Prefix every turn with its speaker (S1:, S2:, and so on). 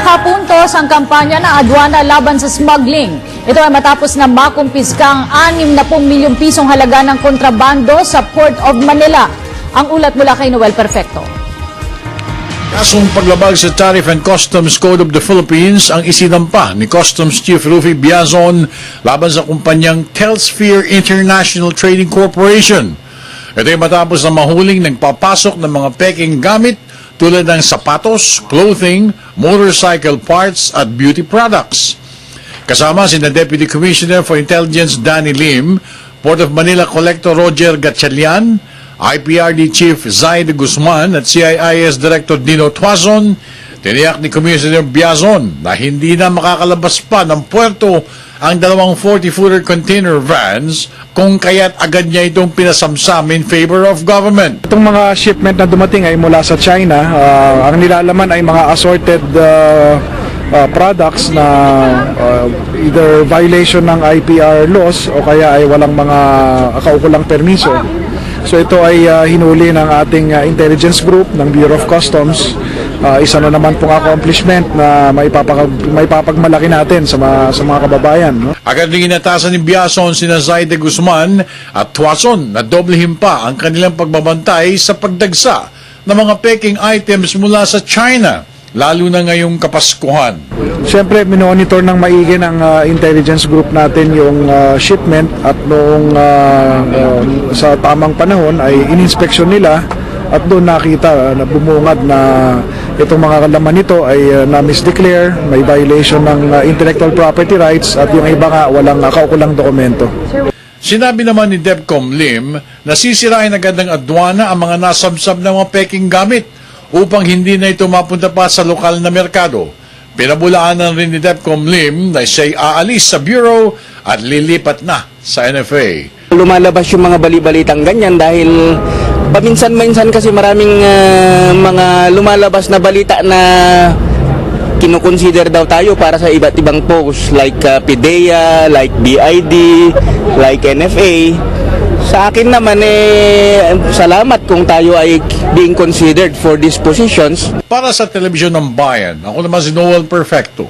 S1: Nakapuntos ang kampanya ng adwana laban sa smuggling. Ito ay matapos na makumpiska ang 60 milyong pisong halaga ng kontrabando sa Port of Manila. Ang ulat mula kay Noel Perfecto.
S2: Kasong paglabag sa Tariff and Customs Code of the Philippines ang isinampa ni Customs Chief Rufy Biazon laban sa kumpanyang Telsphere International Trading Corporation. Ito ay matapos na mahuling nagpapasok ng mga peking gamit tulad ng sapatos, clothing, motorcycle parts at beauty products. Kasama si Deputy Commissioner for Intelligence Danny Lim, Port of Manila Collector Roger Gatchalian, IPRD Chief Zaid Guzman at CIIS Director Dino Tuazon. Tiniyak ni Commissioner Biazon na hindi na makakalabas pa ng puerto ang dalawang 40-footer container vans kung kaya't agad niya itong pinasamsam in favor of government.
S3: Itong mga shipment na dumating ay mula sa China. Ang nilalaman ay mga assorted products na either violation ng IPR laws o kaya ay walang mga kaukulang permiso. So ito ay hinuli ng ating intelligence group ng Bureau of Customs. Isa na naman pong accomplishment na maipapagmalaki natin sa mga kababayan. No?
S2: Agad din inatasan ni Biazon sina Zaid Guzman at Tuazon na doblehin pa ang kanilang pagbabantay sa pagdagsa ng mga peking items mula sa China, lalo na ngayong Kapaskuhan.
S3: Siyempre, minonitor ng maigi ng intelligence group natin yung shipment at noong sa tamang panahon ay ininspeksyon nila at doon nakita na bumungad na itong mga kalaman nito ay na-misdeclare, may violation ng intellectual property rights at yung iba nga walang kaukulang dokumento.
S2: Sinabi naman ni DepCom Lim na sisirain agad ng adwana ang mga nasabsab ng mga peking gamit upang hindi na ito mapunta pa sa lokal na merkado. Pinabulaanan rin ni DepCom Lim na siya'y aalis sa Bureau at lilipat na sa NFA.
S4: Lumalabas yung mga bali-balitang ganyan dahil paminsan-minsan kasi maraming mga lumalabas na balita na kinukonsider daw tayo para sa iba't ibang post like PIDEA, like BID, like NFA. Sa akin naman salamat kung tayo ay being considered for these positions.
S2: Para sa Telebisyon ng Bayan, ako naman si Noel Perfecto.